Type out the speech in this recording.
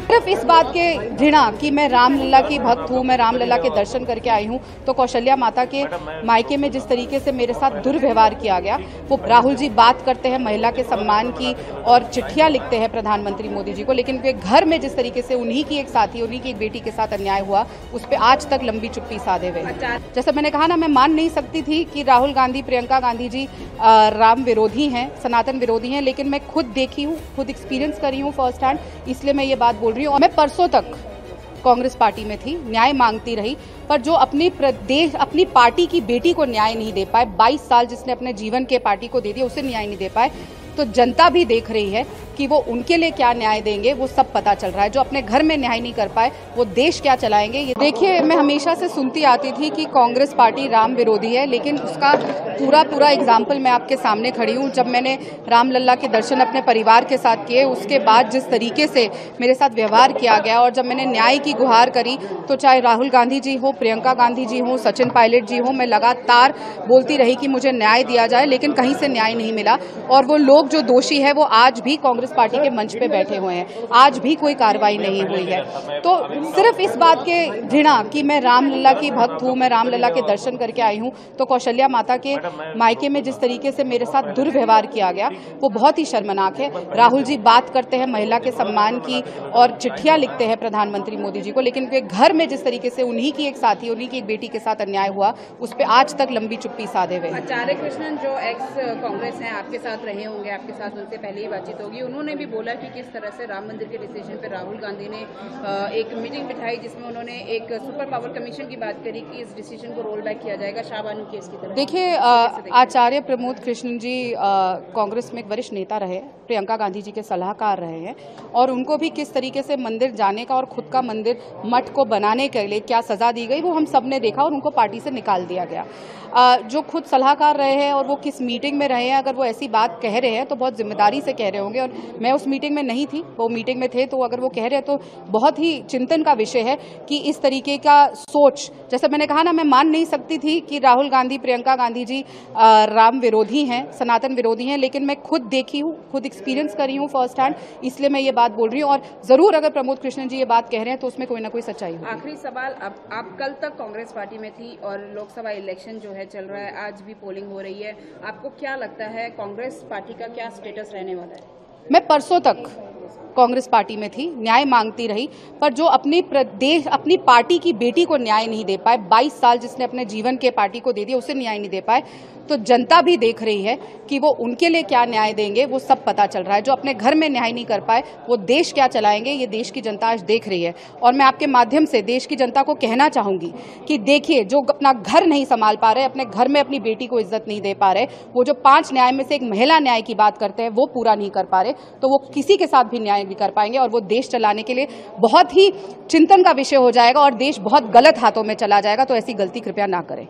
सिर्फ इस बात के घृणा कि मैं रामलला की भक्त हूँ, मैं रामलला के दर्शन करके आई हूँ, तो कौशल्या माता के मायके में जिस तरीके से मेरे साथ दुर्व्यवहार किया गया, वो राहुल जी बात करते हैं महिला के सम्मान की और चिट्ठियां लिखते हैं प्रधानमंत्री मोदी जी को, लेकिन वे घर में जिस तरीके से उन्हीं की एक साथी, उन्हीं की एक बेटी के साथ अन्याय हुआ, उस पर आज तक लंबी चुप्पी साधे हुए। जैसे मैंने कहा ना, मैं मान नहीं सकती थी कि राहुल गांधी, प्रियंका गांधी जी राम विरोधी हैं, सनातन विरोधी हैं, लेकिन मैं खुद देखी हूँ, खुद एक्सपीरियंस करी हूँ फर्स्ट हैंड, इसलिए मैं ये बात बोल रही हूँ। और मैं परसों तक कांग्रेस पार्टी में थी, न्याय मांगती रही, पर जो अपनी पार्टी की बेटी को न्याय नहीं दे पाए, 22 साल जिसने अपने जीवन के पार्टी को दे दिया, उसे न्याय नहीं दे पाए, तो जनता भी देख रही है कि वो उनके लिए क्या न्याय देंगे, वो सब पता चल रहा है। जो अपने घर में न्याय नहीं कर पाए, वो देश क्या चलाएंगे। ये देखिए, मैं हमेशा से सुनती आती थी कि कांग्रेस पार्टी राम विरोधी है, लेकिन उसका पूरा एग्जाम्पल मैं आपके सामने खड़ी हूँ। जब मैंने रामलला के दर्शन अपने परिवार के साथ किए, उसके बाद जिस तरीके से मेरे साथ व्यवहार किया गया, और जब मैंने न्याय की गुहार करी, तो चाहे राहुल गांधी जी हो, प्रियंका गांधी जी हो, सचिन पायलट जी हो, मैं लगातार बोलती रही कि मुझे न्याय दिया जाए, लेकिन कहीं से न्याय नहीं मिला। और वो लोग जो दोषी है, वो आज भी कांग्रेस पार्टी के मंच पे बैठे हुए हैं, आज भी कोई कार्रवाई नहीं हुई है। तो सिर्फ इस बात के घृणा कि मैं रामलला की भक्त हूँ, मैं रामलला के दर्शन करके आई हूँ, तो कौशल्या माता के मायके में जिस तरीके से मेरे साथ दुर्व्यवहार किया गया, वो बहुत ही शर्मनाक है। राहुल जी बात करते हैं महिला के सम्मान की और चिट्ठियां लिखते हैं प्रधानमंत्री मोदी जी को, लेकिन वे घर में जिस तरीके से उन्हीं की एक साथी, उन्हीं की एक बेटी के साथ अन्याय हुआ, उस पर आज तक लंबी चुप्पी साधे हुए। आचार्य कृष्णन जो एक्स कांग्रेस हैं, आपके साथ रहे होंगे, आपके साथ उनसे पहले ही बातचीत होगी, उन्होंने भी बोला कि किस तरह से राम मंदिर के डिसीजन पर राहुल गांधी ने एक मीटिंग बिठाई, जिसमें उन्होंने एक सुपर पावर कमीशन की बात करी कि इस डिसीजन को रोल बैक किया जाएगा शाहबानू केस की तरह। देखिए, आचार्य प्रमोद कृष्णन जी कांग्रेस में एक वरिष्ठ नेता रहे, प्रियंका गांधी जी के सलाहकार रहे हैं, और उनको भी किस तरीके से मंदिर जाने का और खुद का मंदिर मठ को बनाने के लिए क्या सजा दी गई, वो हम सब ने देखा, और उनको पार्टी से निकाल दिया गया। जो खुद सलाहकार रहे हैं और वो किस मीटिंग में रहे हैं, अगर वो ऐसी बात कह रहे हैं तो बहुत जिम्मेदारी से कह रहे होंगे, और मैं उस मीटिंग में नहीं थी, वो मीटिंग में थे, तो अगर वो कह रहे हैं तो बहुत ही चिंतन का विषय है कि इस तरीके का सोच, जैसे मैंने कहा ना, मैं मान नहीं सकती थी कि राहुल गांधी, प्रियंका गांधी जी राम विरोधी हैं, सनातन विरोधी हैं, लेकिन मैं खुद देखी हूँ, खुद एक्सपीरियंस करी हूँ फर्स्ट हैंड, इसलिए मैं ये बात बोल रही हूँ। और जरूर अगर प्रमोद कृष्णन जी ये बात कह रहे हैं तो उसमें कोई ना कोई सच्चाई होगी। आखिरी सवाल, आप कल तक कांग्रेस पार्टी में थी और लोकसभा इलेक्शन जो है चल रहा है, आज भी पोलिंग हो रही है, आपको क्या लगता है कांग्रेस पार्टी का क्या स्टेटस रहने वाला है? मैं परसों तक कांग्रेस पार्टी में थी, न्याय मांगती रही, पर जो अपनी पार्टी की बेटी को न्याय नहीं दे पाए, 22 साल जिसने अपने जीवन के पार्टी को दे दिया, उसे न्याय नहीं दे पाए, तो जनता भी देख रही है कि वो उनके लिए क्या न्याय देंगे, वो सब पता चल रहा है। जो अपने घर में न्याय नहीं कर पाए, वो देश क्या चलाएंगे, ये देश की जनता आज देख रही है। और मैं आपके माध्यम से देश की जनता को कहना चाहूंगी कि देखिए, जो अपना घर नहीं संभाल पा रहे, अपने घर में अपनी बेटी को इज्जत नहीं दे पा रहे, वो जो 5 न्याय में से एक महिला न्याय की बात करते हैं, वो पूरा नहीं कर पा रहे, तो वो किसी के साथ भी न्याय नहीं कर पाएंगे, और वो देश चलाने के लिए बहुत ही चिंतन का विषय हो जाएगा, और देश बहुत गलत हाथों में चला जाएगा। तो ऐसी गलती कृपया ना करें।